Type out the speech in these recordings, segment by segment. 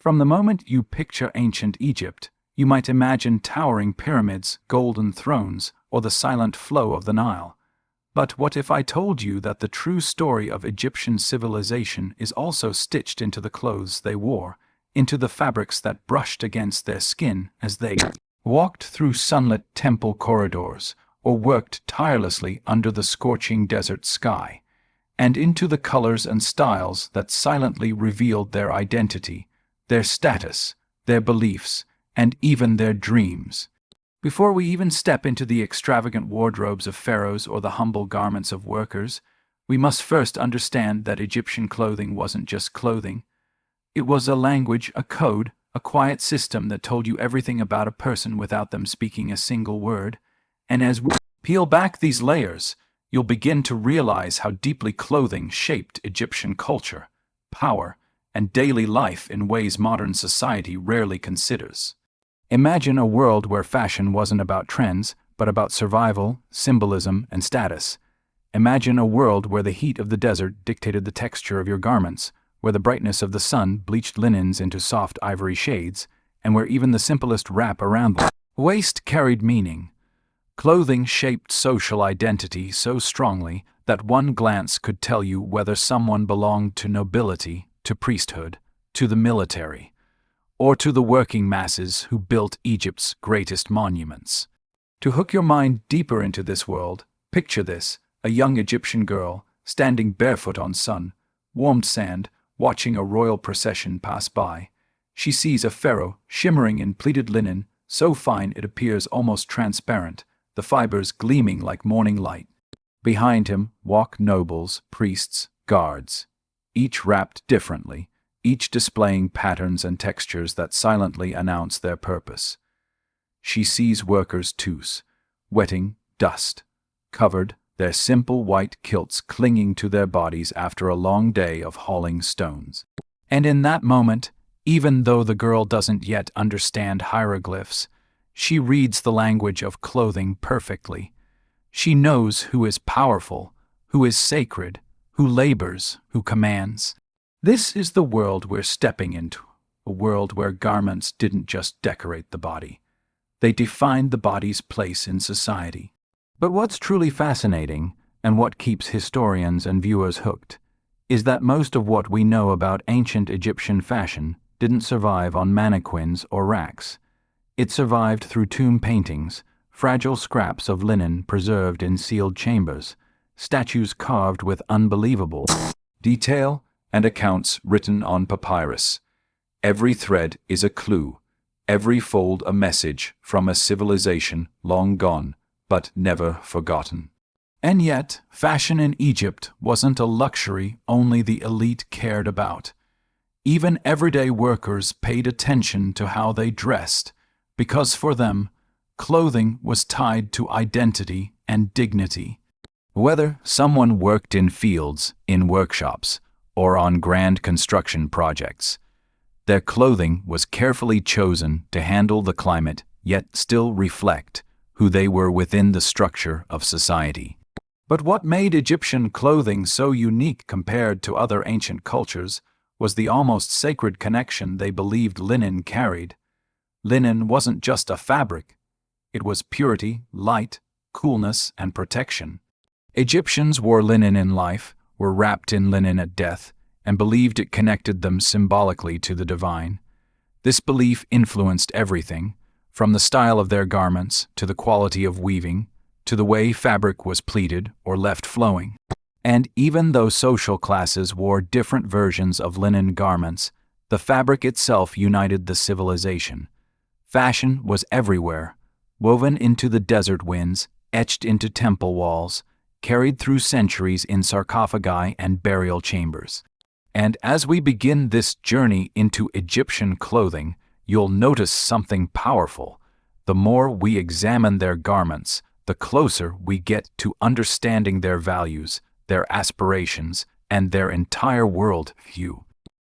From the moment you picture ancient Egypt, you might imagine towering pyramids, golden thrones, or the silent flow of the Nile. But what if I told you that the true story of Egyptian civilization is also stitched into the clothes they wore, into the fabrics that brushed against their skin as they walked through sunlit temple corridors or worked tirelessly under the scorching desert sky, and into the colors and styles that silently revealed their identity, their status, their beliefs, and even their dreams. Before we even step into the extravagant wardrobes of pharaohs or the humble garments of workers, we must first understand that Egyptian clothing wasn't just clothing. It was a language, a code, a quiet system that told you everything about a person without them speaking a single word. And as we peel back these layers, you'll begin to realize how deeply clothing shaped Egyptian culture, power, and daily life in ways modern society rarely considers. Imagine a world where fashion wasn't about trends, but about survival, symbolism, and status. Imagine a world where the heat of the desert dictated the texture of your garments, where the brightness of the sun bleached linens into soft ivory shades, and where even the simplest wrap around the waist carried meaning. Clothing shaped social identity so strongly that one glance could tell you whether someone belonged to nobility, to priesthood, to the military, or to the working masses who built Egypt's greatest monuments. To hook your mind deeper into this world, picture this: a young Egyptian girl, standing barefoot on sun-warmed sand, watching a royal procession pass by. She sees a pharaoh shimmering in pleated linen, so fine it appears almost transparent, the fibers gleaming like morning light. Behind him walk nobles, priests, guards, each wrapped differently, each displaying patterns and textures that silently announce their purpose. She sees workers toss, wetting dust, covered, their simple white kilts clinging to their bodies after a long day of hauling stones. And in that moment, even though the girl doesn't yet understand hieroglyphs, she reads the language of clothing perfectly. She knows who is powerful, who is sacred, who labors, who commands. This is the world we're stepping into, a world where garments didn't just decorate the body. They defined the body's place in society. But what's truly fascinating, and what keeps historians and viewers hooked, is that most of what we know about ancient Egyptian fashion didn't survive on mannequins or racks. It survived through tomb paintings, fragile scraps of linen preserved in sealed chambers, statues carved with unbelievable detail, and accounts written on papyrus. Every thread is a clue, every fold a message from a civilization long gone, but never forgotten. And yet, fashion in Egypt wasn't a luxury only the elite cared about. Even everyday workers paid attention to how they dressed, because for them, clothing was tied to identity and dignity. Whether someone worked in fields, in workshops, or on grand construction projects, their clothing was carefully chosen to handle the climate, yet still reflect who they were within the structure of society. But what made Egyptian clothing so unique compared to other ancient cultures was the almost sacred connection they believed linen carried. Linen wasn't just a fabric. It was purity, light, coolness, and protection. Egyptians wore linen in life, were wrapped in linen at death, and believed it connected them symbolically to the divine. This belief influenced everything, from the style of their garments to the quality of weaving, to the way fabric was pleated or left flowing. And even though social classes wore different versions of linen garments, the fabric itself united the civilization. Fashion was everywhere, woven into the desert winds, etched into temple walls, carried through centuries in sarcophagi and burial chambers. And as we begin this journey into Egyptian clothing, you'll notice something powerful. The more we examine their garments, the closer we get to understanding their values, their aspirations, and their entire world view.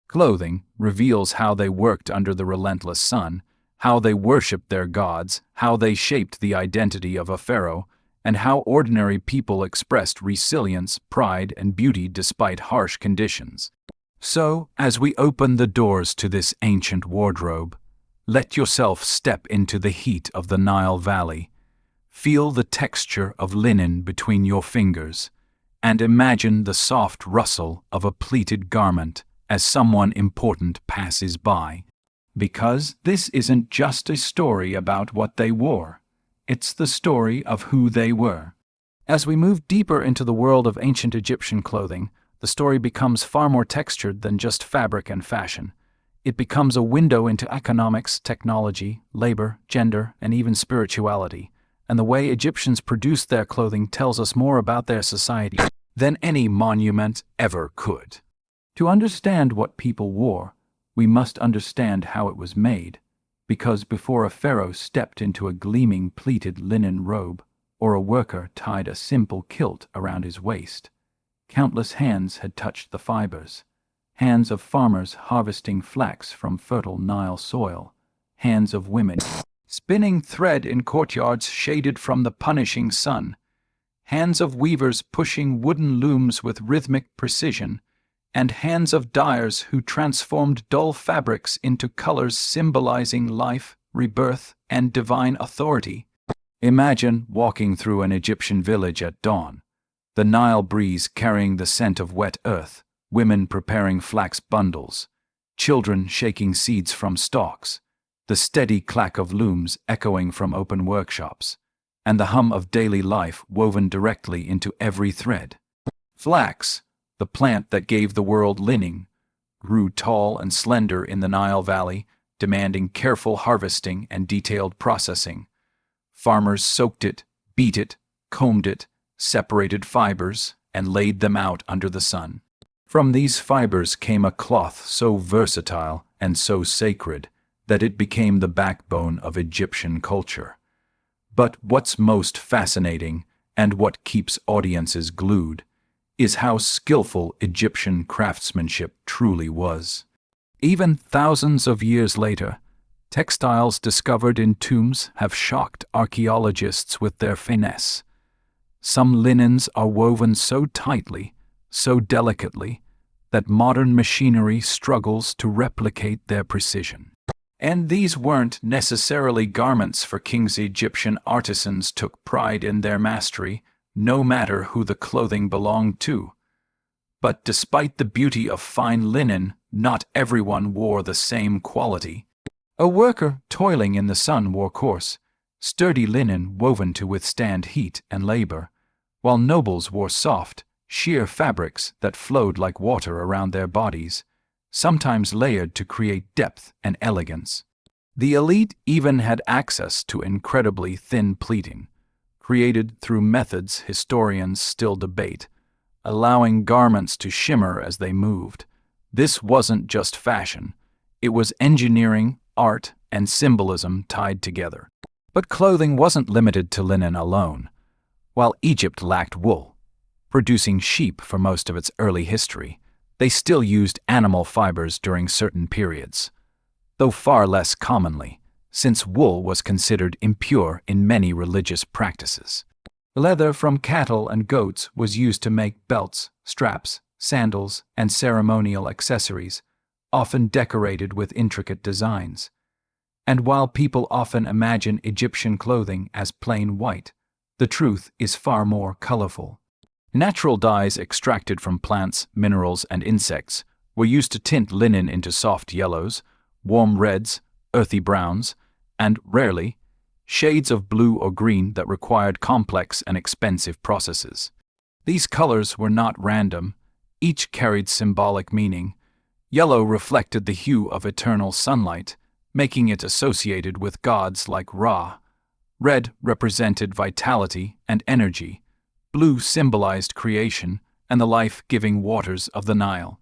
Clothing reveals how they worked under the relentless sun, how they worshipped their gods, how they shaped the identity of a pharaoh, and how ordinary people expressed resilience, pride, and beauty despite harsh conditions. So, as we open the doors to this ancient wardrobe, let yourself step into the heat of the Nile Valley. Feel the texture of linen between your fingers, and imagine the soft rustle of a pleated garment as someone important passes by. Because this isn't just a story about what they wore, it's the story of who they were. As we move deeper into the world of ancient Egyptian clothing, the story becomes far more textured than just fabric and fashion. It becomes a window into economics, technology, labor, gender, and even spirituality. And the way Egyptians produced their clothing tells us more about their society than any monument ever could. To understand what people wore, we must understand how it was made, because before a pharaoh stepped into a gleaming pleated linen robe, or a worker tied a simple kilt around his waist, countless hands had touched the fibers. Hands of farmers harvesting flax from fertile Nile soil, hands of women spinning thread in courtyards shaded from the punishing sun, hands of weavers pushing wooden looms with rhythmic precision, and hands of dyers who transformed dull fabrics into colors symbolizing life, rebirth, and divine authority. Imagine walking through an Egyptian village at dawn, the Nile breeze carrying the scent of wet earth, women preparing flax bundles, children shaking seeds from stalks, the steady clack of looms echoing from open workshops, and the hum of daily life woven directly into every thread. Flax, the plant that gave the world linen, grew tall and slender in the Nile Valley, demanding careful harvesting and detailed processing. Farmers soaked it, beat it, combed it, separated fibers, and laid them out under the sun. From these fibers came a cloth so versatile and so sacred that it became the backbone of Egyptian culture. But what's most fascinating, and what keeps audiences glued, is how skillful Egyptian craftsmanship truly was. Even thousands of years later, textiles discovered in tombs have shocked archaeologists with their finesse. Some linens are woven so tightly, so delicately, that modern machinery struggles to replicate their precision. And these weren't necessarily garments for kings. Egyptian artisans took pride in their mastery, no matter who the clothing belonged to. But despite the beauty of fine linen, not everyone wore the same quality. A worker toiling in the sun wore coarse, sturdy linen woven to withstand heat and labor, while nobles wore soft, sheer fabrics that flowed like water around their bodies, sometimes layered to create depth and elegance. The elite even had access to incredibly thin pleating, created through methods historians still debate, allowing garments to shimmer as they moved. This wasn't just fashion, it was engineering, art, and symbolism tied together. But clothing wasn't limited to linen alone. While Egypt lacked wool, producing sheep for most of its early history, they still used animal fibers during certain periods, though far less commonly, since wool was considered impure in many religious practices. Leather from cattle and goats was used to make belts, straps, sandals, and ceremonial accessories, often decorated with intricate designs. And while people often imagine Egyptian clothing as plain white, the truth is far more colorful. Natural dyes extracted from plants, minerals, and insects were used to tint linen into soft yellows, warm reds, earthy browns, and, rarely, shades of blue or green that required complex and expensive processes. These colors were not random, each carried symbolic meaning. Yellow reflected the hue of eternal sunlight, making it associated with gods like Ra. Red represented vitality and energy. Blue symbolized creation and the life-giving waters of the Nile.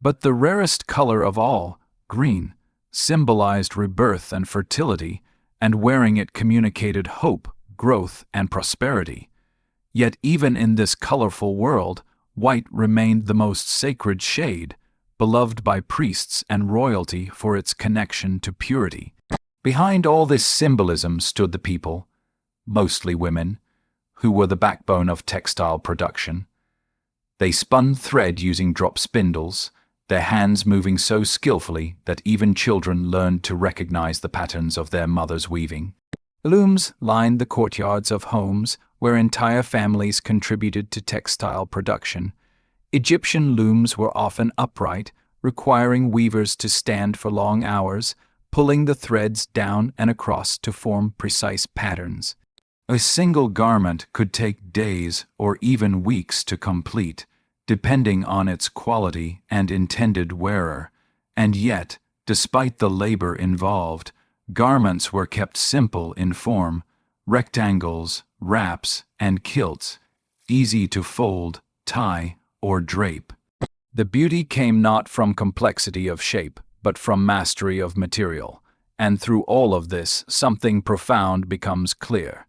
But the rarest color of all, green, symbolized rebirth and fertility, and wearing it communicated hope, growth, and prosperity. Yet even in this colorful world, white remained the most sacred shade, beloved by priests and royalty for its connection to purity. Behind all this symbolism stood the people, mostly women, who were the backbone of textile production. They spun thread using drop spindles, their hands moving so skillfully that even children learned to recognize the patterns of their mother's weaving. Looms lined the courtyards of homes where entire families contributed to textile production. Egyptian looms were often upright, requiring weavers to stand for long hours, pulling the threads down and across to form precise patterns. A single garment could take days or even weeks to complete, depending on its quality and intended wearer, and yet, despite the labor involved, garments were kept simple in form, rectangles, wraps, and kilts, easy to fold, tie, or drape. The beauty came not from complexity of shape, but from mastery of material, and through all of this, something profound becomes clear.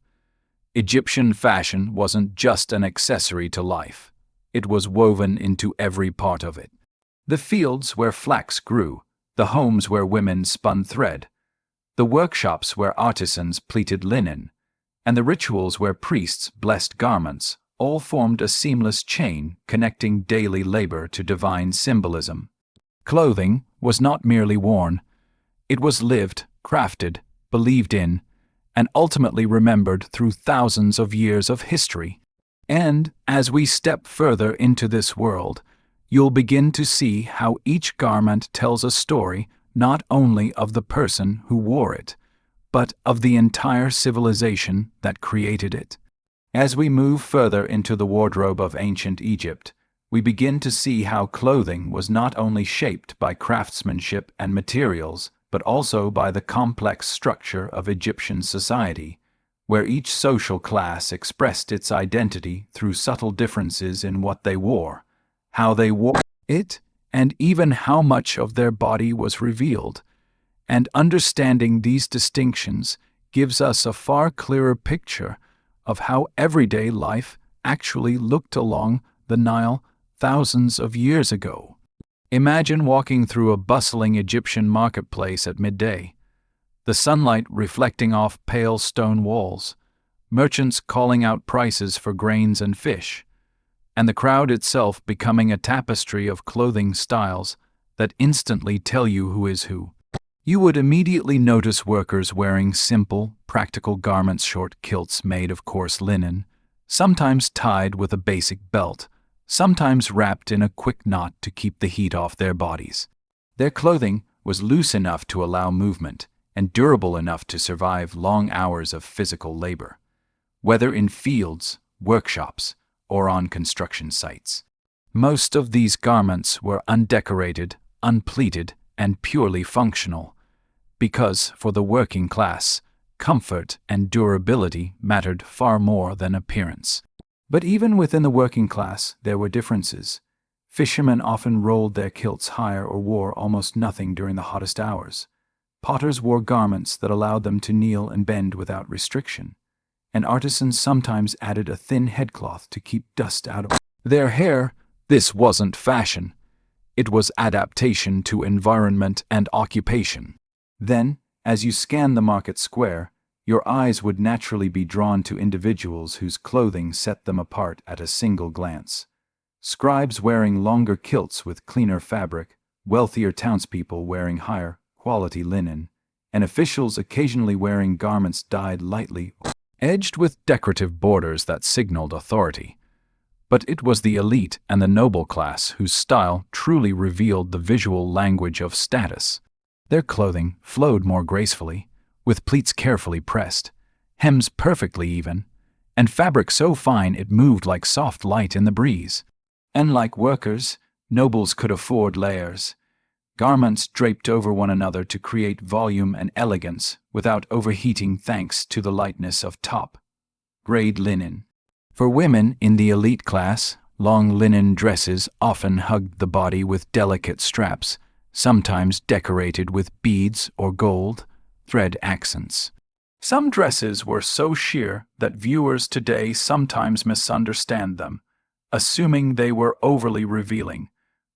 Egyptian fashion wasn't just an accessory to life. It was woven into every part of it. The fields where flax grew, the homes where women spun thread, the workshops where artisans pleated linen, and the rituals where priests blessed garments, all formed a seamless chain connecting daily labor to divine symbolism. Clothing was not merely worn. It was lived, crafted, believed in, and ultimately remembered through thousands of years of history. And, as we step further into this world, you'll begin to see how each garment tells a story not only of the person who wore it, but of the entire civilization that created it. As we move further into the wardrobe of ancient Egypt, we begin to see how clothing was not only shaped by craftsmanship and materials, but also by the complex structure of Egyptian society, where each social class expressed its identity through subtle differences in what they wore, how they wore it, and even how much of their body was revealed. And understanding these distinctions gives us a far clearer picture of how everyday life actually looked along the Nile thousands of years ago. Imagine walking through a bustling Egyptian marketplace at midday, the sunlight reflecting off pale stone walls, merchants calling out prices for grains and fish, and the crowd itself becoming a tapestry of clothing styles that instantly tell you who is who. You would immediately notice workers wearing simple, practical garments, short kilts made of coarse linen, sometimes tied with a basic belt, sometimes wrapped in a quick knot to keep the heat off their bodies. Their clothing was loose enough to allow movement and durable enough to survive long hours of physical labor, whether in fields, workshops, or on construction sites. Most of these garments were undecorated, unpleated, and purely functional, because for the working class, comfort and durability mattered far more than appearance. But even within the working class, there were differences. Fishermen often rolled their kilts higher or wore almost nothing during the hottest hours. Potters wore garments that allowed them to kneel and bend without restriction, and artisans sometimes added a thin headcloth to keep dust out of their hair. This wasn't fashion. It was adaptation to environment and occupation. Then, as you scanned the market square, your eyes would naturally be drawn to individuals whose clothing set them apart at a single glance. Scribes wearing longer kilts with cleaner fabric, wealthier townspeople wearing higher quality linen, and officials occasionally wearing garments dyed lightly, edged with decorative borders that signaled authority. But it was the elite and the noble class whose style truly revealed the visual language of status. Their clothing flowed more gracefully, with pleats carefully pressed, hems perfectly even, and fabric so fine it moved like soft light in the breeze. And like workers, nobles could afford layers, garments draped over one another to create volume and elegance without overheating thanks to the lightness of top-grade linen. For women in the elite class, long linen dresses often hugged the body with delicate straps, sometimes decorated with beads or gold thread accents. Some dresses were so sheer that viewers today sometimes misunderstand them, assuming they were overly revealing.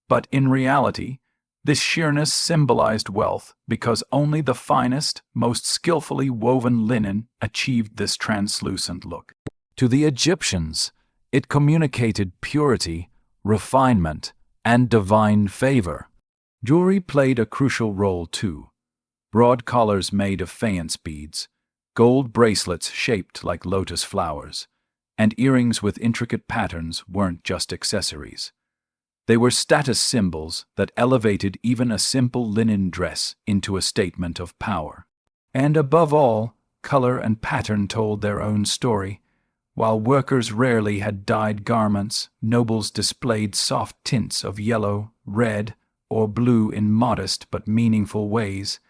But in reality, this sheerness symbolized wealth because only the finest, most skillfully woven linen achieved this translucent look. To the Egyptians, it communicated purity, refinement, and divine favor. Jewelry played a crucial role too. Broad collars made of faience beads, gold bracelets shaped like lotus flowers, and earrings with intricate patterns weren't just accessories. They were status symbols that elevated even a simple linen dress into a statement of power. And above all, color and pattern told their own story. While workers rarely had dyed garments, nobles displayed soft tints of yellow, red, or blue in modest but meaningful ways,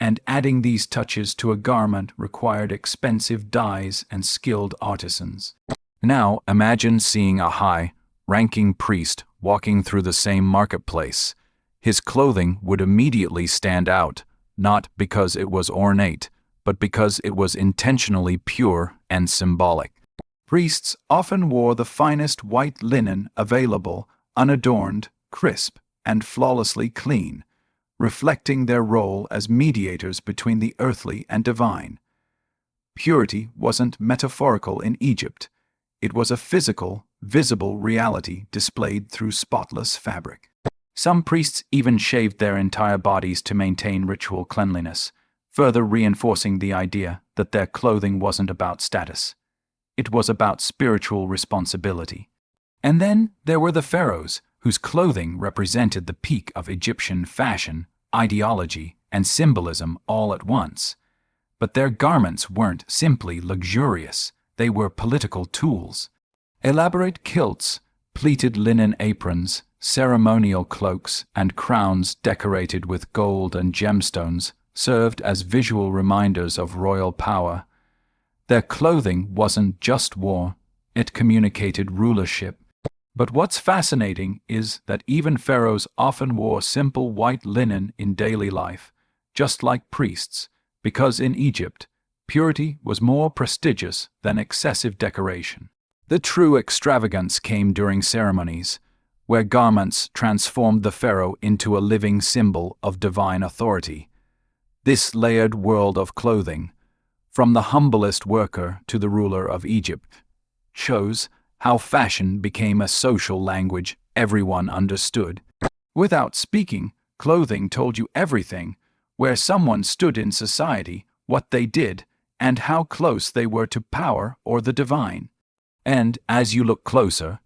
and adding these touches to a garment required expensive dyes and skilled artisans. Now imagine seeing a high-ranking priest walking through the same marketplace. His clothing would immediately stand out, not because it was ornate, but because it was intentionally pure and symbolic. Priests often wore the finest white linen available, unadorned, crisp, and flawlessly clean, reflecting their role as mediators between the earthly and divine. Purity wasn't metaphorical in Egypt. It was a physical, visible reality displayed through spotless fabric. Some priests even shaved their entire bodies to maintain ritual cleanliness, further reinforcing the idea that their clothing wasn't about status. It was about spiritual responsibility. And then there were the pharaohs, whose clothing represented the peak of Egyptian fashion, ideology, and symbolism all at once. But their garments weren't simply luxurious, they were political tools. Elaborate kilts, pleated linen aprons, ceremonial cloaks, and crowns decorated with gold and gemstones served as visual reminders of royal power. Their clothing wasn't just war, it communicated rulership. But what's fascinating is that even pharaohs often wore simple white linen in daily life, just like priests, because in Egypt, purity was more prestigious than excessive decoration. The true extravagance came during ceremonies, where garments transformed the pharaoh into a living symbol of divine authority. This layered world of clothing, from the humblest worker to the ruler of Egypt, shows how fashion became a social language everyone understood. Without speaking, clothing told you everything, where someone stood in society, what they did, and how close they were to power or the divine. And as you look closer,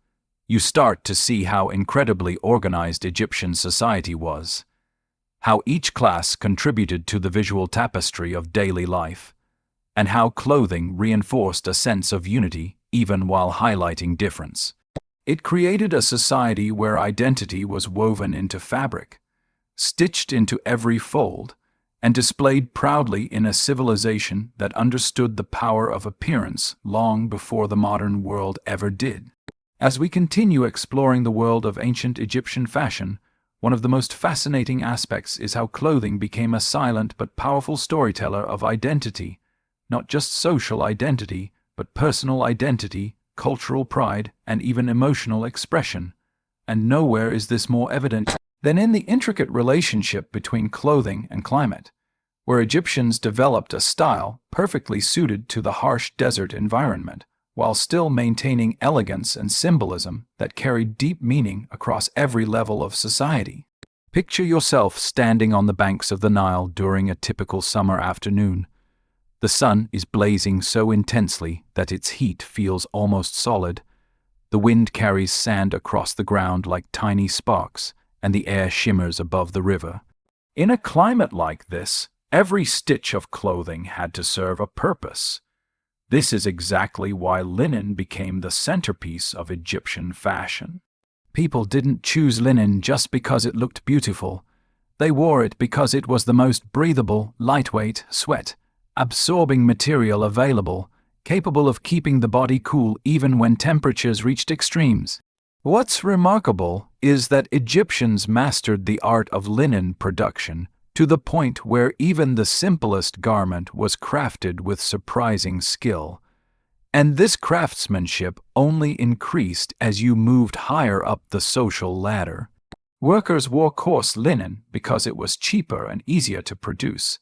you start to see how incredibly organized Egyptian society was, how each class contributed to the visual tapestry of daily life, and how clothing reinforced a sense of unity even while highlighting difference. It created a society where identity was woven into fabric, stitched into every fold, and displayed proudly in a civilization that understood the power of appearance long before the modern world ever did. As we continue exploring the world of ancient Egyptian fashion, one of the most fascinating aspects is how clothing became a silent but powerful storyteller of identity, not just social identity, but personal identity, cultural pride, and even emotional expression. And nowhere is this more evident than in the intricate relationship between clothing and climate, where Egyptians developed a style perfectly suited to the harsh desert environment, while still maintaining elegance and symbolism that carried deep meaning across every level of society. Picture yourself standing on the banks of the Nile during a typical summer afternoon. The sun is blazing so intensely that its heat feels almost solid. The wind carries sand across the ground like tiny sparks, and the air shimmers above the river. In a climate like this, every stitch of clothing had to serve a purpose. This is exactly why linen became the centerpiece of Egyptian fashion. People didn't choose linen just because it looked beautiful. They wore it because it was the most breathable, lightweight, sweat-absorbing material available, capable of keeping the body cool even when temperatures reached extremes. What's remarkable is that Egyptians mastered the art of linen production to the point where even the simplest garment was crafted with surprising skill. And this craftsmanship only increased as you moved higher up the social ladder. Workers wore coarse linen because it was cheaper and easier to produce,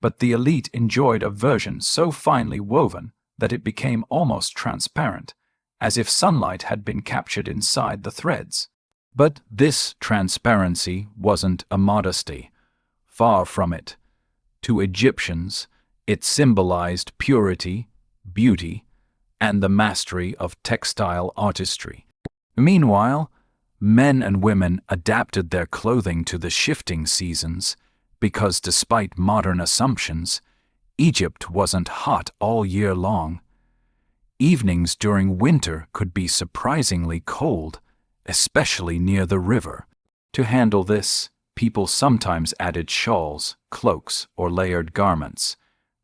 but the elite enjoyed a version so finely woven that it became almost transparent, as if sunlight had been captured inside the threads. But this transparency wasn't a modesty. Far from it. To Egyptians, it symbolized purity, beauty, and the mastery of textile artistry. Meanwhile, men and women adapted their clothing to the shifting seasons because, despite modern assumptions, Egypt wasn't hot all year long. Evenings during winter could be surprisingly cold, especially near the river. To handle this, people sometimes added shawls, cloaks, or layered garments,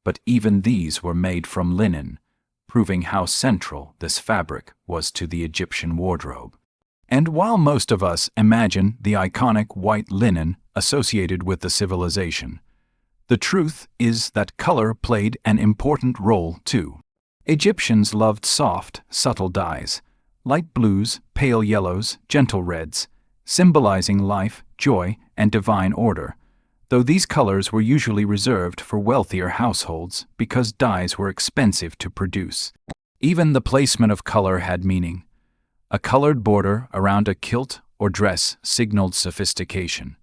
but even these were made from linen, proving how central this fabric was to the Egyptian wardrobe. And while most of us imagine the iconic white linen associated with the civilization, the truth is that color played an important role too. Egyptians loved soft, subtle dyes, light blues, pale yellows, gentle reds, symbolizing life, joy, and divine order, though these colors were usually reserved for wealthier households because dyes were expensive to produce. Even the placement of color had meaning. A colored border around a kilt or dress signaled sophistication.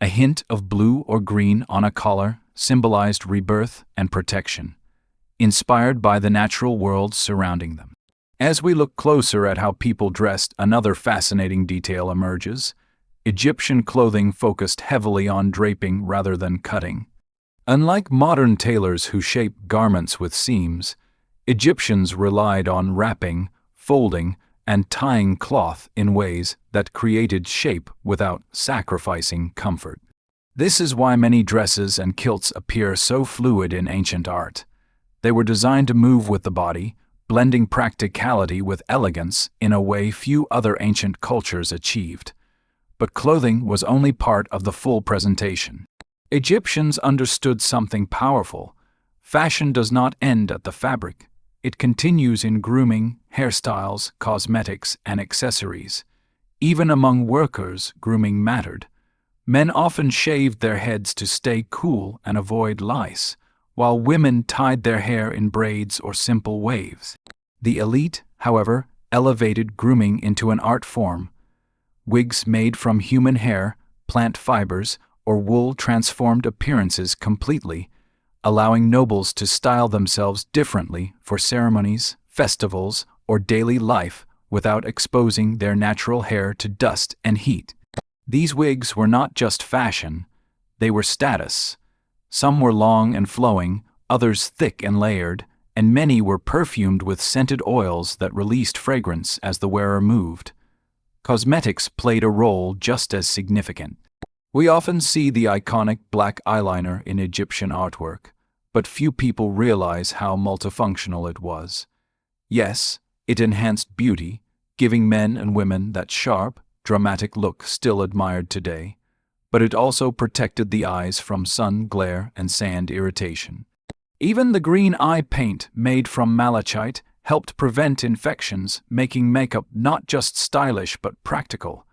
A hint of blue or green on a collar symbolized rebirth and protection, inspired by the natural world surrounding them. As we look closer at how people dressed, another fascinating detail emerges. Egyptian clothing focused heavily on draping rather than cutting. Unlike modern tailors who shape garments with seams, Egyptians relied on wrapping, folding, and tying cloth in ways that created shape without sacrificing comfort. This is why many dresses and kilts appear so fluid in ancient art. They were designed to move with the body, blending practicality with elegance in a way few other ancient cultures achieved. But clothing was only part of the full presentation. Egyptians understood something powerful. Fashion does not end at the fabric. It continues in grooming, hairstyles, cosmetics, and accessories. Even among workers, grooming mattered. Men often shaved their heads to stay cool and avoid lice, while women tied their hair in braids or simple waves. The elite, however, elevated grooming into an art form. Wigs made from human hair, plant fibers, or wool transformed appearances completely, allowing nobles to style themselves differently for ceremonies, festivals, or daily life without exposing their natural hair to dust and heat. These wigs were not just fashion, they were status. Some were long and flowing, others thick and layered, and many were perfumed with scented oils that released fragrance as the wearer moved. Cosmetics played a role just as significant. We often see the iconic black eyeliner in Egyptian artwork, but few people realize how multifunctional it was. Yes, it enhanced beauty, giving men and women that sharp, dramatic look still admired today, but it also protected the eyes from sun glare and sand irritation. Even the green eye paint made from malachite helped prevent infections, making makeup not just stylish but practical,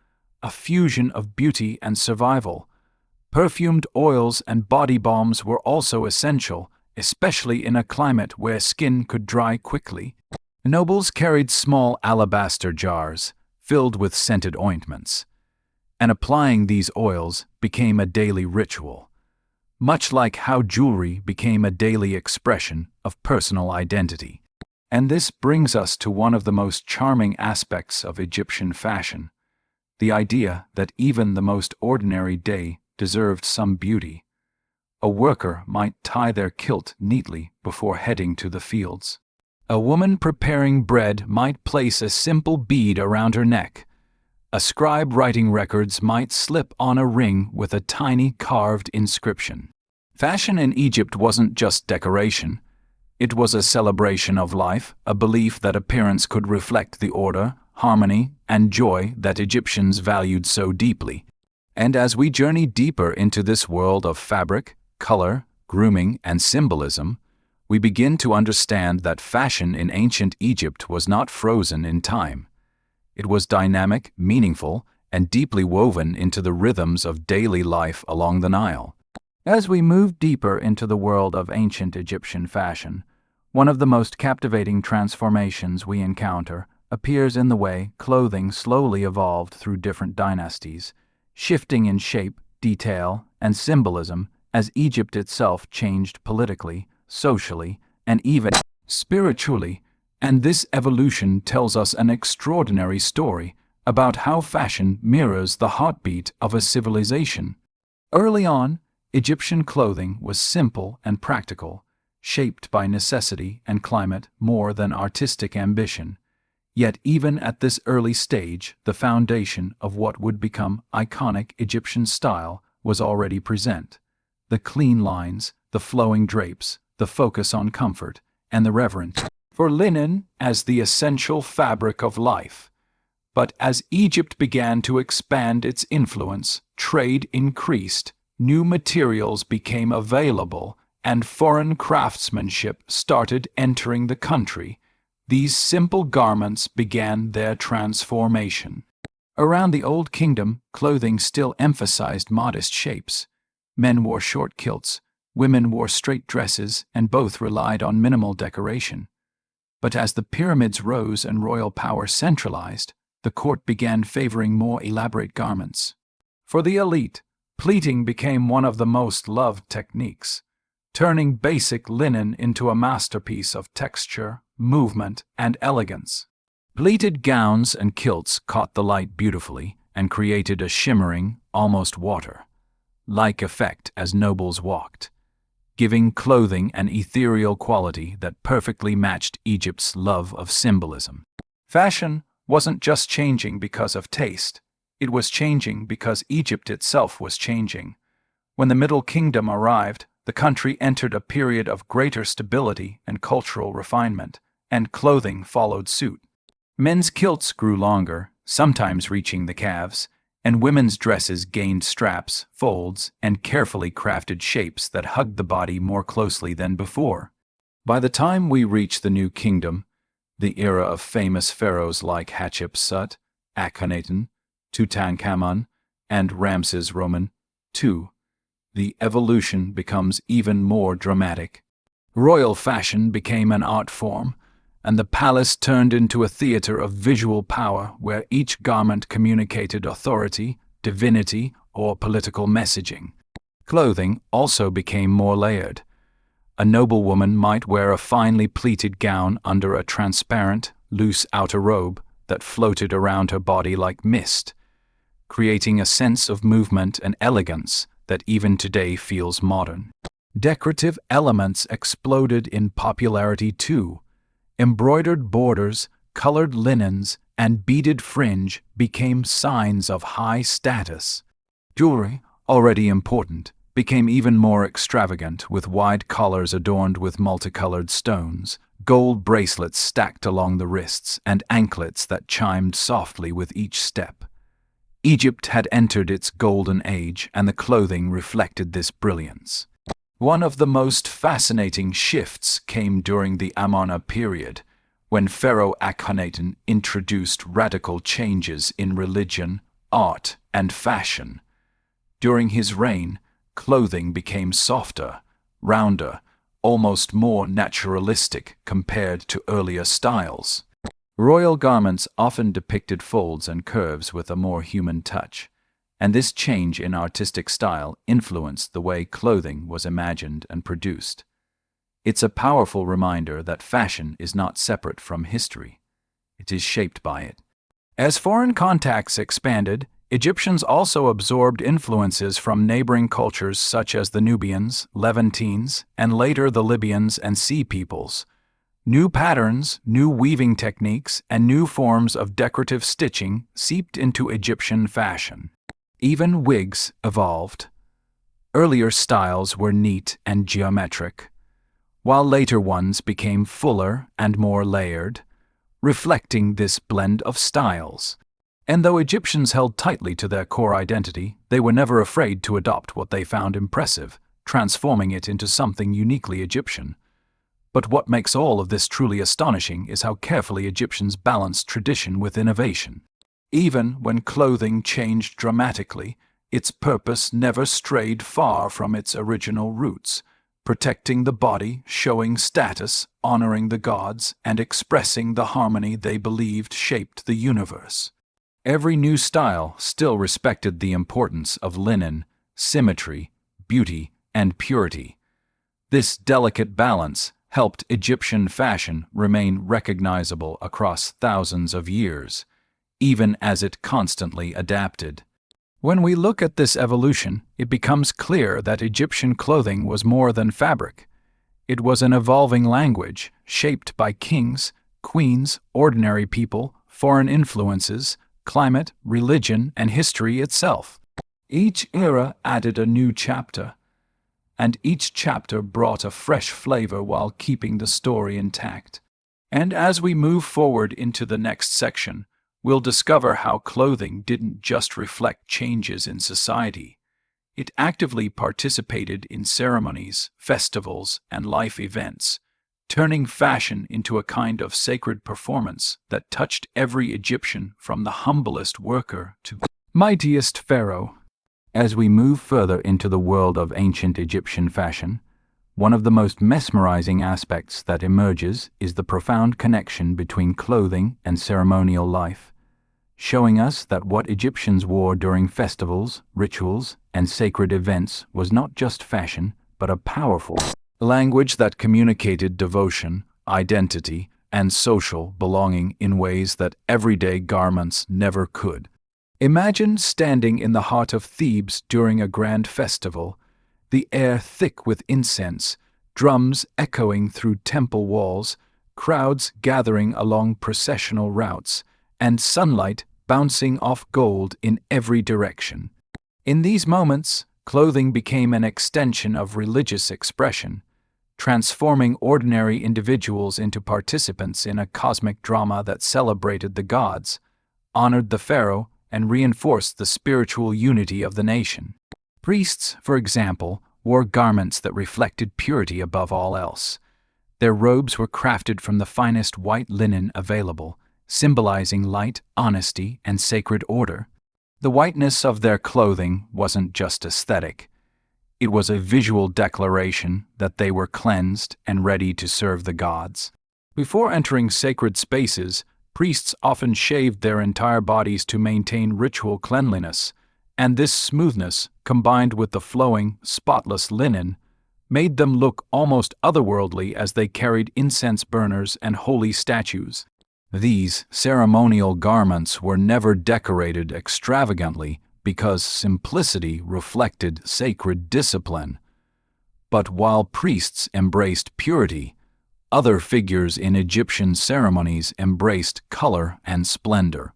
a fusion of beauty and survival. Perfumed oils and body balms were also essential, especially in a climate where skin could dry quickly. Nobles carried small alabaster jars filled with scented ointments, and applying these oils became a daily ritual, much like how jewelry became a daily expression of personal identity. And this brings us to one of the most charming aspects of Egyptian fashion, the idea that even the most ordinary day deserved some beauty. A worker might tie their kilt neatly before heading to the fields. A woman preparing bread might place a simple bead around her neck. A scribe writing records might slip on a ring with a tiny carved inscription. Fashion in Egypt wasn't just decoration. It was a celebration of life, a belief that appearance could reflect the order, harmony, and joy that Egyptians valued so deeply. And as we journey deeper into this world of fabric, color, grooming, and symbolism, we begin to understand that fashion in ancient Egypt was not frozen in time. It was dynamic, meaningful, and deeply woven into the rhythms of daily life along the Nile. As we move deeper into the world of ancient Egyptian fashion, one of the most captivating transformations we encounter appears in the way clothing slowly evolved through different dynasties, shifting in shape, detail, and symbolism as Egypt itself changed politically, socially, and even spiritually, and this evolution tells us an extraordinary story about how fashion mirrors the heartbeat of a civilization. Early on, Egyptian clothing was simple and practical, shaped by necessity and climate more than artistic ambition. Yet even at this early stage, the foundation of what would become iconic Egyptian style was already present. The clean lines, the flowing drapes, the focus on comfort, and the reverence for linen as the essential fabric of life. But as Egypt began to expand its influence, trade increased, new materials became available, and foreign craftsmanship started entering the country. These simple garments began their transformation. Around the Old Kingdom, clothing still emphasized modest shapes. Men wore short kilts, women wore straight dresses, and both relied on minimal decoration. But as the pyramids rose and royal power centralized, the court began favoring more elaborate garments. For the elite, pleating became one of the most loved techniques, turning basic linen into a masterpiece of texture, movement, and elegance. Pleated gowns and kilts caught the light beautifully and created a shimmering, almost water-like effect as nobles walked, giving clothing an ethereal quality that perfectly matched Egypt's love of symbolism. Fashion wasn't just changing because of taste, it was changing because Egypt itself was changing. When the Middle Kingdom arrived, the country entered a period of greater stability and cultural refinement, and clothing followed suit. Men's kilts grew longer, sometimes reaching the calves, and women's dresses gained straps, folds, and carefully crafted shapes that hugged the body more closely than before. By the time we reach the New Kingdom, the era of famous pharaohs like Hatshepsut, Akhenaten, Tutankhamun, and Ramses II, the evolution becomes even more dramatic. Royal fashion became an art form, and the palace turned into a theater of visual power where each garment communicated authority, divinity, or political messaging. Clothing also became more layered. A noblewoman might wear a finely pleated gown under a transparent, loose outer robe that floated around her body like mist, creating a sense of movement and elegance that even today feels modern. Decorative elements exploded in popularity too. Embroidered borders, colored linens, and beaded fringe became signs of high status. Jewelry, already important, became even more extravagant, with wide collars adorned with multicolored stones, gold bracelets stacked along the wrists, and anklets that chimed softly with each step. Egypt had entered its golden age, and the clothing reflected this brilliance. One of the most fascinating shifts came during the Amarna period, when Pharaoh Akhenaten introduced radical changes in religion, art, and fashion. During his reign, clothing became softer, rounder, almost more naturalistic compared to earlier styles. Royal garments often depicted folds and curves with a more human touch, and this change in artistic style influenced the way clothing was imagined and produced. It's a powerful reminder that fashion is not separate from history. It is shaped by it. As foreign contacts expanded, Egyptians also absorbed influences from neighboring cultures such as the Nubians, Levantines, and later the Libyans and Sea peoples. New patterns, new weaving techniques, and new forms of decorative stitching seeped into Egyptian fashion. Even wigs evolved. Earlier styles were neat and geometric, while later ones became fuller and more layered, reflecting this blend of styles. And though Egyptians held tightly to their core identity, they were never afraid to adopt what they found impressive, transforming it into something uniquely Egyptian. But what makes all of this truly astonishing is how carefully Egyptians balanced tradition with innovation. Even when clothing changed dramatically, its purpose never strayed far from its original roots, protecting the body, showing status, honoring the gods, and expressing the harmony they believed shaped the universe. Every new style still respected the importance of linen, symmetry, beauty, and purity. This delicate balance helped Egyptian fashion remain recognizable across thousands of years, even as it constantly adapted. When we look at this evolution, it becomes clear that Egyptian clothing was more than fabric. It was an evolving language, shaped by kings, queens, ordinary people, foreign influences, climate, religion, and history itself. Each era added a new chapter, and each chapter brought a fresh flavor while keeping the story intact. And as we move forward into the next section, we'll discover how clothing didn't just reflect changes in society. It actively participated in ceremonies, festivals, and life events, turning fashion into a kind of sacred performance that touched every Egyptian from the humblest worker to the mightiest pharaoh. As we move further into the world of ancient Egyptian fashion, one of the most mesmerizing aspects that emerges is the profound connection between clothing and ceremonial life, showing us that what Egyptians wore during festivals, rituals, and sacred events was not just fashion, but a powerful language that communicated devotion, identity, and social belonging in ways that everyday garments never could. Imagine standing in the heart of Thebes during a grand festival, the air thick with incense, drums echoing through temple walls, crowds gathering along processional routes, and sunlight bouncing off gold in every direction. In these moments, clothing became an extension of religious expression, transforming ordinary individuals into participants in a cosmic drama that celebrated the gods, honored the pharaoh, and reinforced the spiritual unity of the nation. Priests, for example, wore garments that reflected purity above all else. Their robes were crafted from the finest white linen available, symbolizing light, honesty, and sacred order. The whiteness of their clothing wasn't just aesthetic. It was a visual declaration that they were cleansed and ready to serve the gods. Before entering sacred spaces, priests often shaved their entire bodies to maintain ritual cleanliness, and this smoothness, combined with the flowing, spotless linen, made them look almost otherworldly as they carried incense burners and holy statues. These ceremonial garments were never decorated extravagantly because simplicity reflected sacred discipline. But while priests embraced purity, other figures in Egyptian ceremonies embraced color and splendor.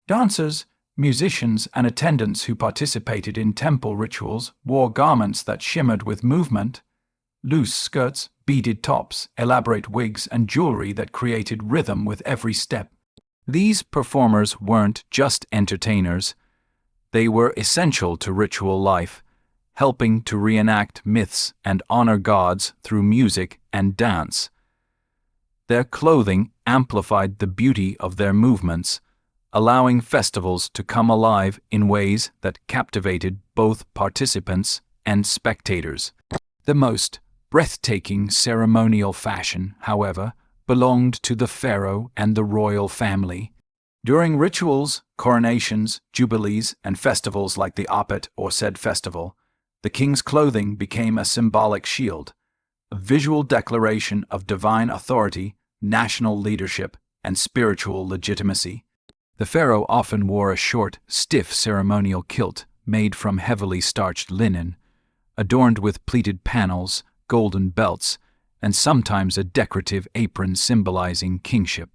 Dancers, musicians, and attendants who participated in temple rituals wore garments that shimmered with movement. Loose skirts, beaded tops, elaborate wigs, and jewelry that created rhythm with every step. These performers weren't just entertainers. They were essential to ritual life, helping to reenact myths and honor gods through music and dance. Their clothing amplified the beauty of their movements, allowing festivals to come alive in ways that captivated both participants and spectators. The most breathtaking ceremonial fashion, however, belonged to the pharaoh and the royal family. During rituals, coronations, jubilees, and festivals like the Apet or Sed festival, the king's clothing became a symbolic shield, a visual declaration of divine authority, national leadership, and spiritual legitimacy. The pharaoh often wore a short, stiff ceremonial kilt made from heavily starched linen, adorned with pleated panels, golden belts, and sometimes a decorative apron symbolizing kingship.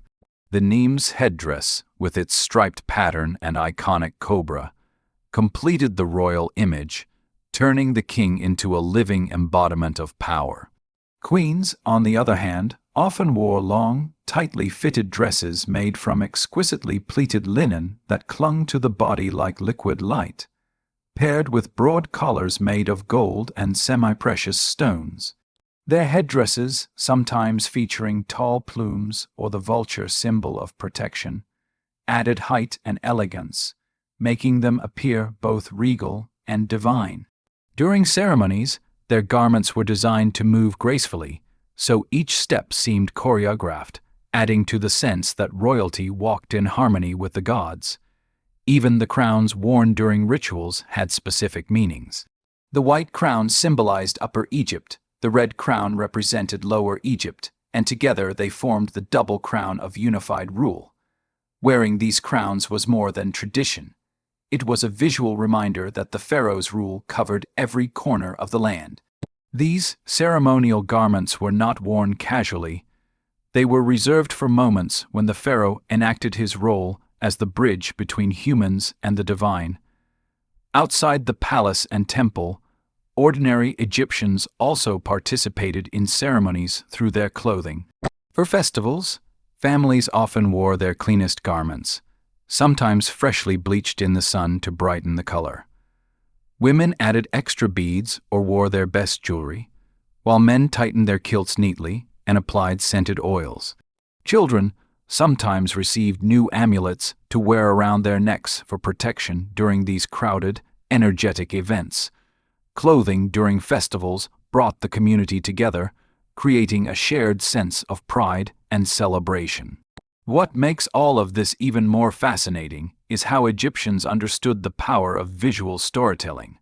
The Nemes headdress, with its striped pattern and iconic cobra, completed the royal image, turning the king into a living embodiment of power. Queens, on the other hand, often wore long, tightly fitted dresses made from exquisitely pleated linen that clung to the body like liquid light, paired with broad collars made of gold and semi-precious stones. Their headdresses, sometimes featuring tall plumes or the vulture symbol of protection, added height and elegance, making them appear both regal and divine. During ceremonies, Their garments were designed to move gracefully, so each step seemed choreographed, adding to the sense that royalty walked in harmony with the gods. Even the crowns worn during rituals had specific meanings. The white crown symbolized Upper Egypt, the red crown represented Lower Egypt, and together they formed the double crown of unified rule. Wearing these crowns was more than tradition. It was a visual reminder that the pharaoh's rule covered every corner of the land. These ceremonial garments were not worn casually. They were reserved for moments when the pharaoh enacted his role as the bridge between humans and the divine. Outside the palace and temple, ordinary Egyptians also participated in ceremonies through their clothing. For festivals, families often wore their cleanest garments, sometimes freshly bleached in the sun to brighten the color. Women added extra beads or wore their best jewelry, while men tightened their kilts neatly and applied scented oils. Children sometimes received new amulets to wear around their necks for protection during these crowded, energetic events. Clothing during festivals brought the community together, creating a shared sense of pride and celebration. What makes all of this even more fascinating is how Egyptians understood the power of visual storytelling.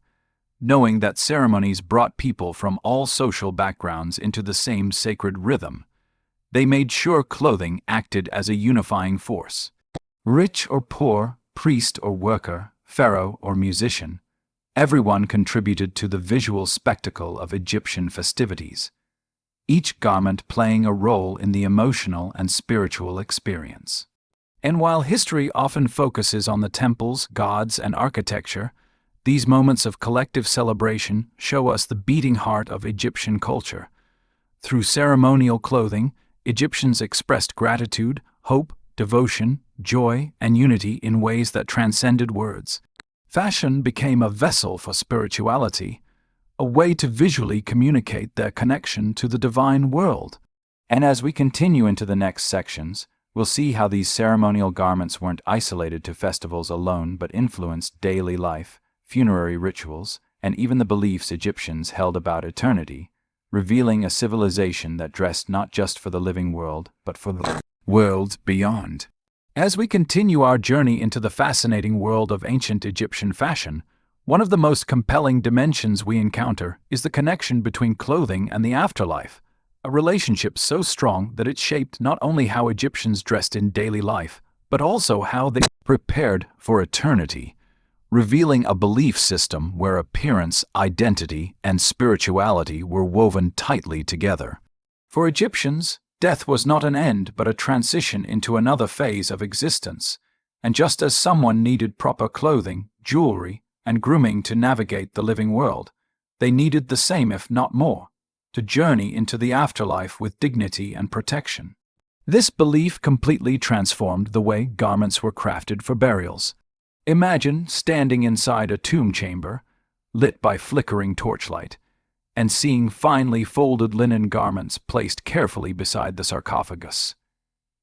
Knowing that ceremonies brought people from all social backgrounds into the same sacred rhythm, they made sure clothing acted as a unifying force. Rich or poor, priest or worker, pharaoh or musician, everyone contributed to the visual spectacle of Egyptian festivities, each garment playing a role in the emotional and spiritual experience. And while history often focuses on the temples, gods, and architecture, these moments of collective celebration show us the beating heart of Egyptian culture. Through ceremonial clothing, Egyptians expressed gratitude, hope, devotion, joy, and unity in ways that transcended words. Fashion became a vessel for spirituality, a way to visually communicate their connection to the divine world. And as we continue into the next sections, we'll see how these ceremonial garments weren't isolated to festivals alone but influenced daily life, funerary rituals, and even the beliefs Egyptians held about eternity, revealing a civilization that dressed not just for the living world, but for the world beyond. As we continue our journey into the fascinating world of ancient Egyptian fashion, one of the most compelling dimensions we encounter is the connection between clothing and the afterlife, a relationship so strong that it shaped not only how Egyptians dressed in daily life, but also how they prepared for eternity, revealing a belief system where appearance, identity, and spirituality were woven tightly together. For Egyptians, death was not an end but a transition into another phase of existence, and just as someone needed proper clothing, jewelry, and grooming to navigate the living world, they needed the same, if not more, to journey into the afterlife with dignity and protection. This belief completely transformed the way garments were crafted for burials. Imagine standing inside a tomb chamber, lit by flickering torchlight, and seeing finely folded linen garments placed carefully beside the sarcophagus.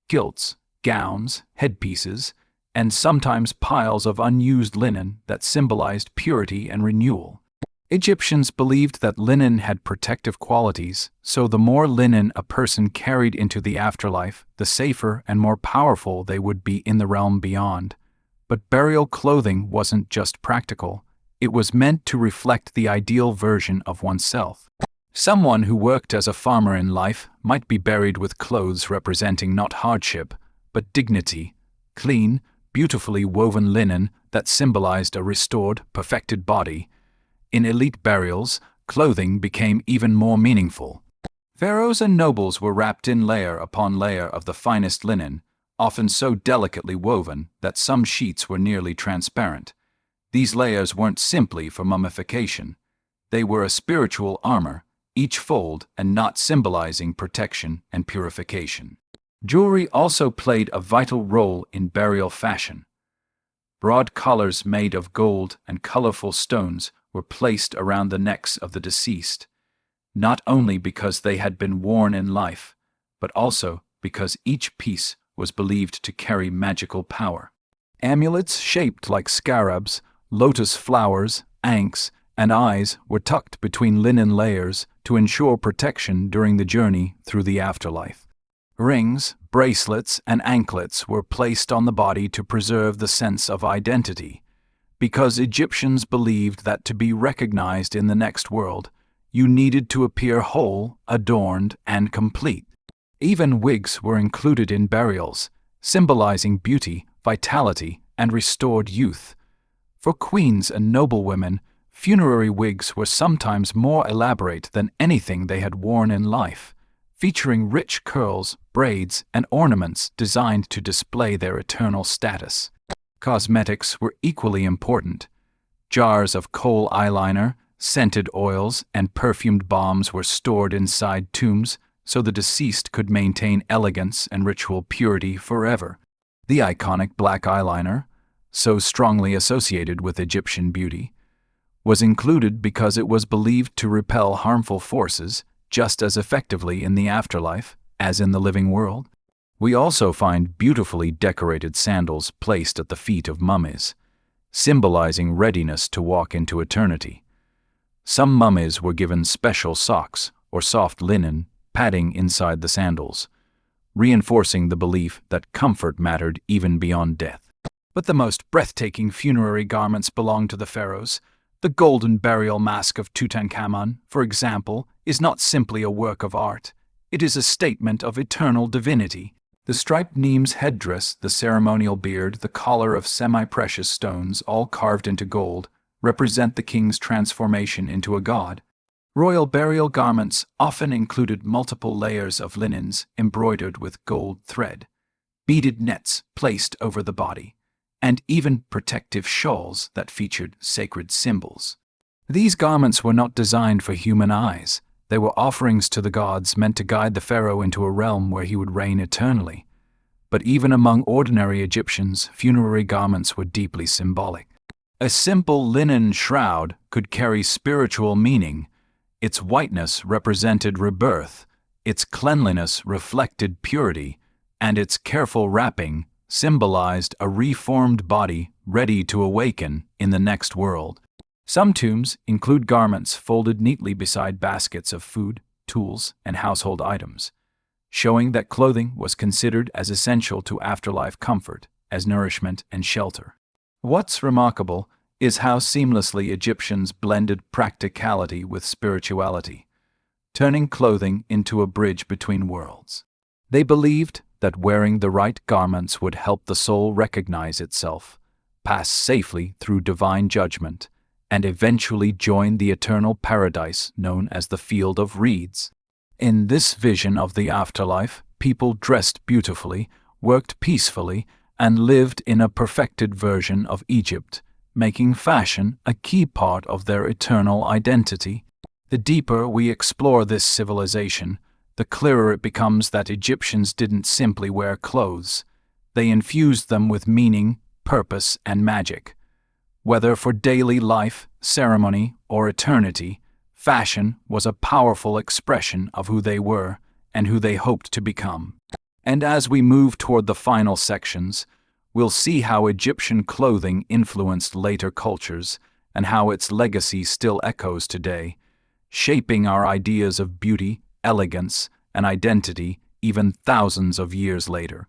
Kilts, gowns, headpieces, and sometimes piles of unused linen that symbolized purity and renewal. Egyptians believed that linen had protective qualities, so the more linen a person carried into the afterlife, the safer and more powerful they would be in the realm beyond. But burial clothing wasn't just practical. It was meant to reflect the ideal version of oneself. Someone who worked as a farmer in life might be buried with clothes representing not hardship, but dignity, clean, beautifully woven linen that symbolized a restored, perfected body. In elite burials, clothing became even more meaningful. Pharaohs and nobles were wrapped in layer upon layer of the finest linen, often so delicately woven that some sheets were nearly transparent. These layers weren't simply for mummification. They were a spiritual armor, each fold and knot symbolizing protection and purification. Jewelry also played a vital role in burial fashion. Broad collars made of gold and colorful stones were placed around the necks of the deceased, not only because they had been worn in life, but also because each piece was believed to carry magical power. Amulets shaped like scarabs, lotus flowers, ankhs, and eyes were tucked between linen layers to ensure protection during the journey through the afterlife. Rings, bracelets, and anklets were placed on the body to preserve the sense of identity, because Egyptians believed that to be recognized in the next world, you needed to appear whole, adorned, and complete. Even wigs were included in burials, symbolizing beauty, vitality, and restored youth. For queens and noblewomen, funerary wigs were sometimes more elaborate than anything they had worn in life, featuring rich curls, braids, and ornaments designed to display their eternal status. Cosmetics were equally important. Jars of kohl eyeliner, scented oils, and perfumed balms were stored inside tombs so the deceased could maintain elegance and ritual purity forever. The iconic black eyeliner, so strongly associated with Egyptian beauty, was included because it was believed to repel harmful forces just as effectively in the afterlife as in the living world. We also find beautifully decorated sandals placed at the feet of mummies, symbolizing readiness to walk into eternity. Some mummies were given special socks or soft linen padding inside the sandals, reinforcing the belief that comfort mattered even beyond death. But the most breathtaking funerary garments belonged to the pharaohs. The golden burial mask of Tutankhamun, for example, is not simply a work of art. It is a statement of eternal divinity. The striped Nemes headdress, the ceremonial beard, the collar of semi-precious stones, all carved into gold, represent the king's transformation into a god. Royal burial garments often included multiple layers of linens embroidered with gold thread, beaded nets placed over the body, and even protective shawls that featured sacred symbols. These garments were not designed for human eyes. They were offerings to the gods meant to guide the pharaoh into a realm where he would reign eternally. But even among ordinary Egyptians, funerary garments were deeply symbolic. A simple linen shroud could carry spiritual meaning. Its whiteness represented rebirth, its cleanliness reflected purity, and its careful wrapping symbolized a reformed body ready to awaken in the next world. Some tombs include garments folded neatly beside baskets of food, tools, and household items, showing that clothing was considered as essential to afterlife comfort as nourishment and shelter. What's remarkable is how seamlessly Egyptians blended practicality with spirituality, turning clothing into a bridge between worlds. They believed that wearing the right garments would help the soul recognize itself, pass safely through divine judgment, and eventually join the eternal paradise known as the Field of Reeds. In this vision of the afterlife, people dressed beautifully, worked peacefully, and lived in a perfected version of Egypt, making fashion a key part of their eternal identity. The deeper we explore this civilization, the clearer it becomes that Egyptians didn't simply wear clothes. They infused them with meaning, purpose, and magic. Whether for daily life, ceremony, or eternity, fashion was a powerful expression of who they were and who they hoped to become. And as we move toward the final sections, we'll see how Egyptian clothing influenced later cultures and how its legacy still echoes today, shaping our ideas of beauty, elegance, and identity even thousands of years later.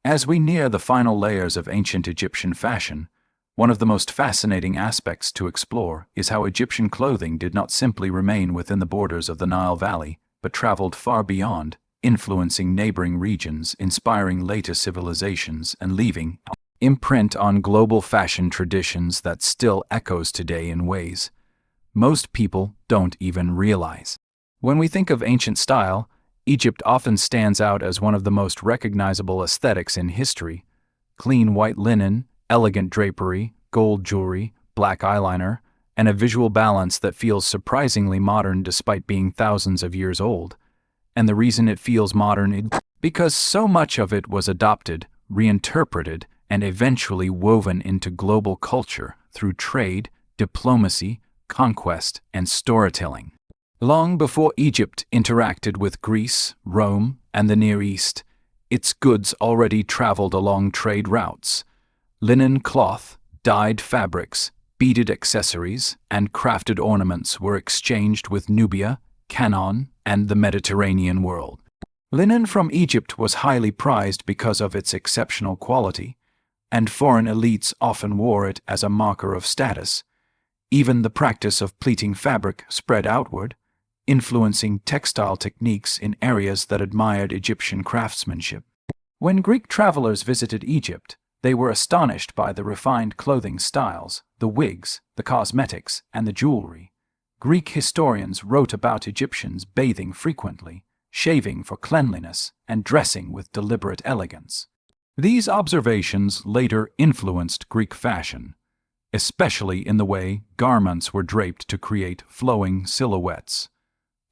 As we near the final layers of ancient Egyptian fashion, one of the most fascinating aspects to explore is how Egyptian clothing did not simply remain within the borders of the Nile Valley, but traveled far beyond, influencing neighboring regions, inspiring later civilizations, and leaving an imprint on global fashion traditions that still echoes today in ways most people don't even realize. When we think of ancient style, Egypt often stands out as one of the most recognizable aesthetics in history. Clean white linen, elegant drapery, gold jewelry, black eyeliner, and a visual balance that feels surprisingly modern despite being thousands of years old. And the reason it feels modern is because so much of it was adopted, reinterpreted, and eventually woven into global culture through trade, diplomacy, conquest, and storytelling. Long before Egypt interacted with Greece, Rome, and the Near East, its goods already traveled along trade routes. Linen cloth, dyed fabrics, Beaded accessories and crafted ornaments were exchanged with Nubia, Canaan, and the Mediterranean world. Linen from Egypt was highly prized because of its exceptional quality, and foreign elites often wore it as a marker of status. Even the practice of pleating fabric spread outward, influencing textile techniques in areas that admired Egyptian craftsmanship. When Greek travelers visited Egypt, they were astonished by the refined clothing styles, the wigs, the cosmetics, and the jewelry. Greek historians wrote about Egyptians bathing frequently, shaving for cleanliness, and dressing with deliberate elegance. These observations later influenced Greek fashion, especially in the way garments were draped to create flowing silhouettes,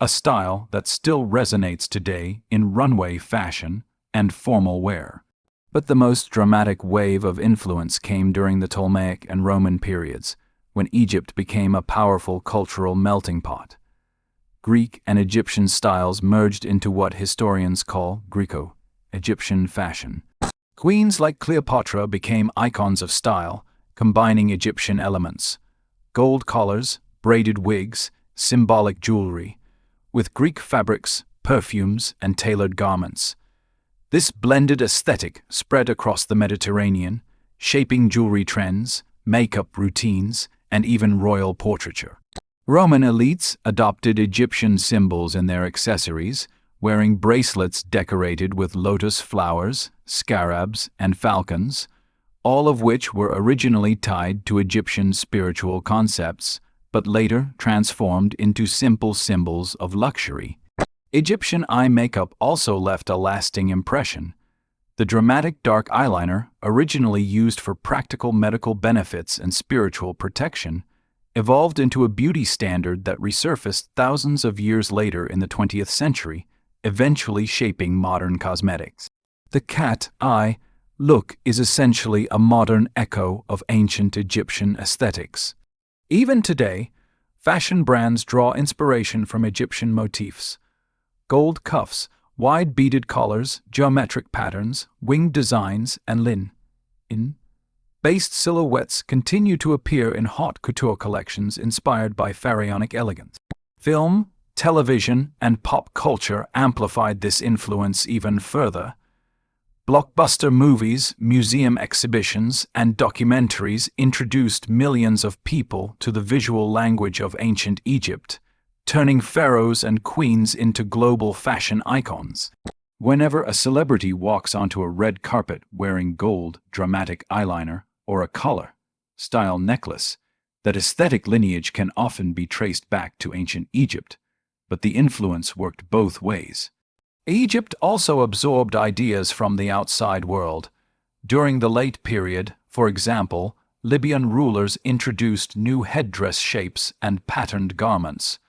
a style that still resonates today in runway fashion and formal wear. But the most dramatic wave of influence came during the Ptolemaic and Roman periods, when Egypt became a powerful cultural melting pot. Greek and Egyptian styles merged into what historians call Greco-Egyptian fashion. Queens like Cleopatra became icons of style, combining Egyptian elements, gold collars, braided wigs, symbolic jewelry, with Greek fabrics, perfumes, and tailored garments. This blended aesthetic spread across the Mediterranean, shaping jewelry trends, makeup routines, and even royal portraiture. Roman elites adopted Egyptian symbols in their accessories, wearing bracelets decorated with lotus flowers, scarabs, and falcons, all of which were originally tied to Egyptian spiritual concepts, but later transformed into simple symbols of luxury. Egyptian eye makeup also left a lasting impression. The dramatic dark eyeliner, originally used for practical medical benefits and spiritual protection, evolved into a beauty standard that resurfaced thousands of years later in the 20th century, eventually shaping modern cosmetics. The cat eye look is essentially a modern echo of ancient Egyptian aesthetics. Even today, fashion brands draw inspiration from Egyptian motifs. Gold cuffs, wide beaded collars, geometric patterns, winged designs, and lin-based silhouettes continue to appear in haute couture collections inspired by pharaonic elegance. Film, television, and pop culture amplified this influence even further. Blockbuster movies, museum exhibitions, and documentaries introduced millions of people to the visual language of ancient Egypt, turning pharaohs and queens into global fashion icons. Whenever a celebrity walks onto a red carpet wearing gold, dramatic eyeliner, or a collar-style necklace, that aesthetic lineage can often be traced back to ancient Egypt, but the influence worked both ways. Egypt also absorbed ideas from the outside world. During the late period, for example, Libyan rulers introduced new headdress shapes and patterned garments.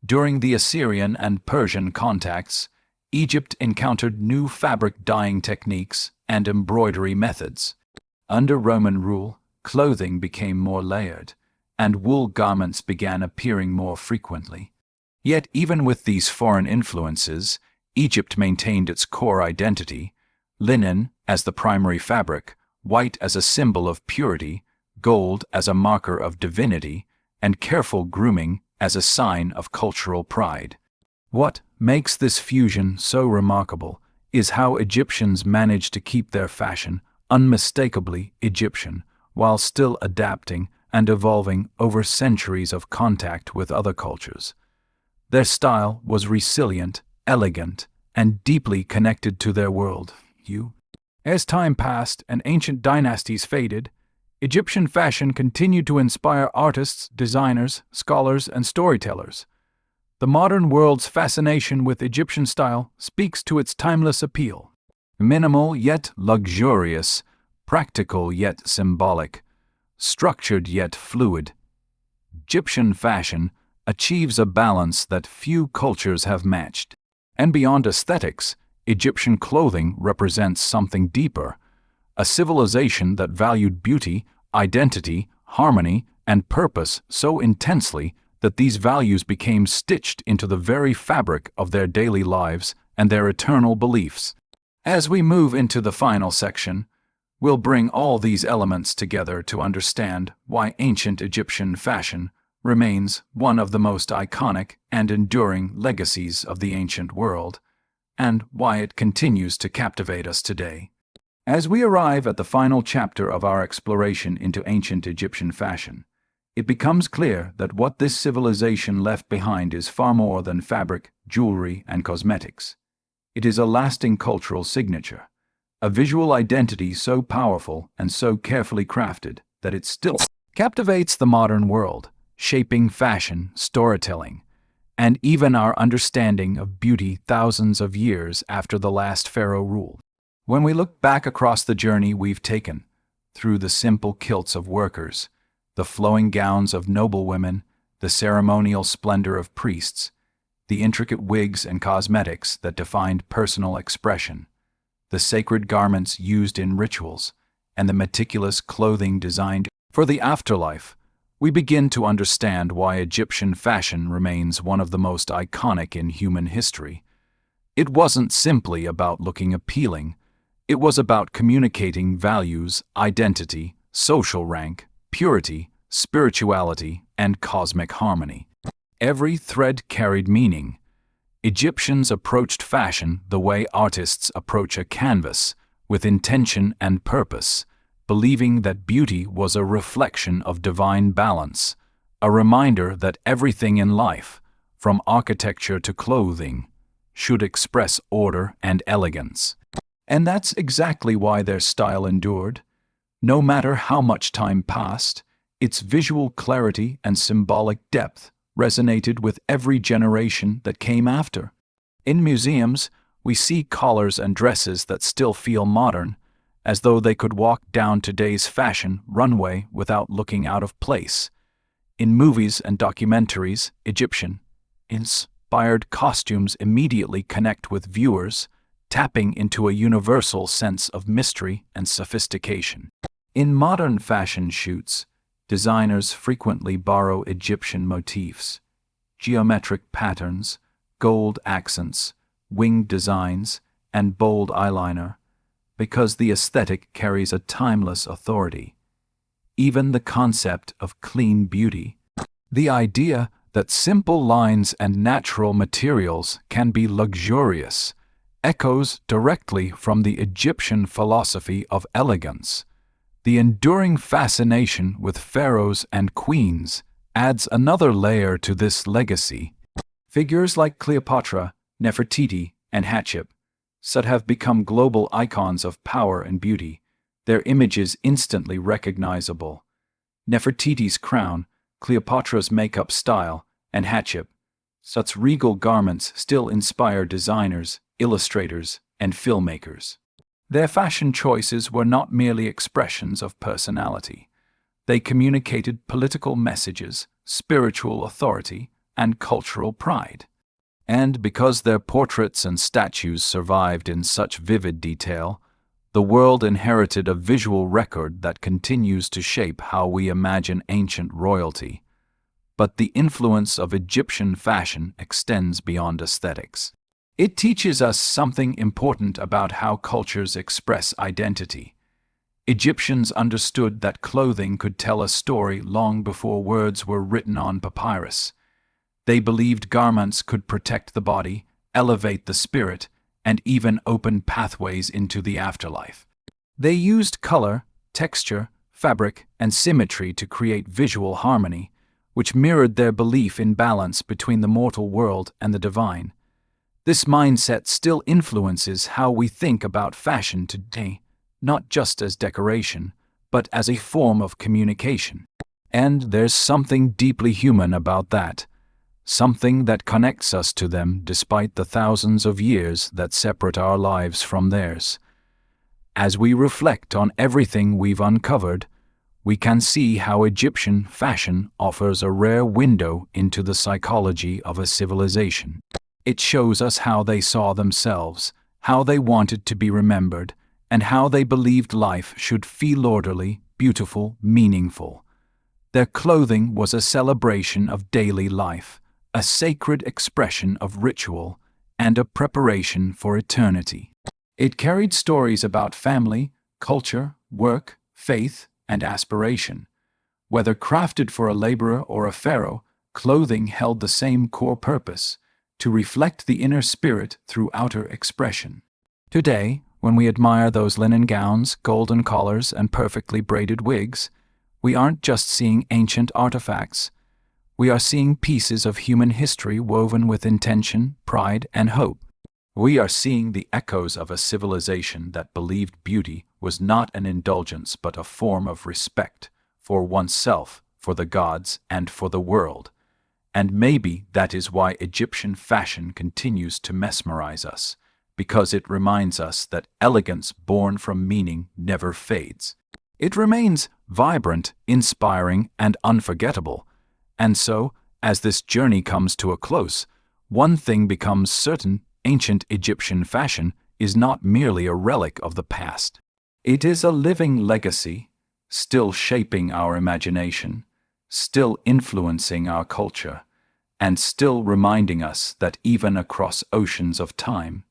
During the Assyrian and Persian contacts, Egypt encountered new fabric dyeing techniques and embroidery methods. Under Roman rule, clothing became more layered, and wool garments began appearing more frequently. Yet even with these foreign influences, Egypt maintained its core identity: linen as the primary fabric, white as a symbol of purity, gold as a marker of divinity, and careful grooming as a sign of cultural pride. What makes this fusion so remarkable is how Egyptians managed to keep their fashion unmistakably Egyptian, while still adapting and evolving over centuries of contact with other cultures. Their style was resilient, elegant, and deeply connected to their world. As time passed and ancient dynasties faded, Egyptian fashion continued to inspire artists, designers, scholars, and storytellers. The modern world's fascination with Egyptian style speaks to its timeless appeal. Minimal yet luxurious, practical yet symbolic, structured yet fluid, Egyptian fashion achieves a balance that few cultures have matched. And beyond aesthetics, Egyptian clothing represents something deeper, a civilization that valued beauty, identity, harmony, and purpose so intensely that these values became stitched into the very fabric of their daily lives and their eternal beliefs. As we move into the final section, We'll bring all these elements together to understand why ancient Egyptian fashion remains one of the most iconic and enduring legacies of the ancient world, and why it continues to captivate us today. As we arrive at the final chapter of our exploration into ancient Egyptian fashion, it becomes clear that what this civilization left behind is far more than fabric, jewelry, and cosmetics. It is a lasting cultural signature, a visual identity so powerful and so carefully crafted that it still captivates the modern world, shaping fashion, storytelling, and even our understanding of beauty thousands of years after the last pharaoh ruled. When we look back across the journey we've taken, through the simple kilts of workers, the flowing gowns of noblewomen, the ceremonial splendor of priests, the intricate wigs and cosmetics that defined personal expression, the sacred garments used in rituals, and the meticulous clothing designed for the afterlife, we begin to understand why Egyptian fashion remains one of the most iconic in human history. It wasn't simply about looking appealing. It was about communicating values, identity, social rank, purity, spirituality, and cosmic harmony. Every thread carried meaning. Egyptians approached fashion the way artists approach a canvas, with intention and purpose, believing that beauty was a reflection of divine balance, a reminder that everything in life, from architecture to clothing, should express order and elegance. And that's exactly why their style endured. No matter how much time passed, its visual clarity and symbolic depth resonated with every generation that came after. In museums, we see collars and dresses that still feel modern, as though they could walk down today's fashion runway without looking out of place. In movies and documentaries, Egyptian-inspired costumes immediately connect with viewers, tapping into a universal sense of mystery and sophistication. In modern fashion shoots, designers frequently borrow Egyptian motifs, geometric patterns, gold accents, winged designs, and bold eyeliner, because the aesthetic carries a timeless authority. Even the concept of clean beauty, the idea that simple lines and natural materials can be luxurious, echoes directly from the Egyptian philosophy of elegance. The enduring fascination with pharaohs and queens adds another layer to this legacy. Figures like Cleopatra, Nefertiti, and Hatshep have become global icons of power and beauty, their images instantly recognizable. Nefertiti's crown, Cleopatra's makeup style, and Hatshep's regal garments still inspire designers, illustrators, and filmmakers. Their fashion choices were not merely expressions of personality. They communicated political messages, spiritual authority, and cultural pride. And because their portraits and statues survived in such vivid detail, the world inherited a visual record that continues to shape how we imagine ancient royalty. But the influence of Egyptian fashion extends beyond aesthetics. It teaches us something important about how cultures express identity. Egyptians understood that clothing could tell a story long before words were written on papyrus. They believed garments could protect the body, elevate the spirit, and even open pathways into the afterlife. They used color, texture, fabric, and symmetry to create visual harmony, which mirrored their belief in balance between the mortal world and the divine. This mindset still influences how we think about fashion today, not just as decoration, but as a form of communication. And there's something deeply human about that, something that connects us to them despite the thousands of years that separate our lives from theirs. As we reflect on everything we've uncovered, we can see how Egyptian fashion offers a rare window into the psychology of a civilization. It shows us how they saw themselves, how they wanted to be remembered, and how they believed life should feel orderly, beautiful, meaningful. Their clothing was a celebration of daily life, a sacred expression of ritual, and a preparation for eternity. It carried stories about family, culture, work, faith, and aspiration. Whether crafted for a laborer or a pharaoh, clothing held the same core purpose: to reflect the inner spirit through outer expression. Today, when we admire those linen gowns, golden collars, and perfectly braided wigs, we aren't just seeing ancient artifacts. We are seeing pieces of human history woven with intention, pride, and hope. We are seeing the echoes of a civilization that believed beauty was not an indulgence but a form of respect for oneself, for the gods, and for the world. And maybe that is why Egyptian fashion continues to mesmerize us, because it reminds us that elegance born from meaning never fades. It remains vibrant, inspiring, and unforgettable. And so, as this journey comes to a close, one thing becomes certain: ancient Egyptian fashion is not merely a relic of the past. It is a living legacy, still shaping our imagination, still influencing our culture, and still reminding us that even across oceans of time,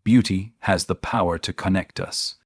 beauty has the power to connect us.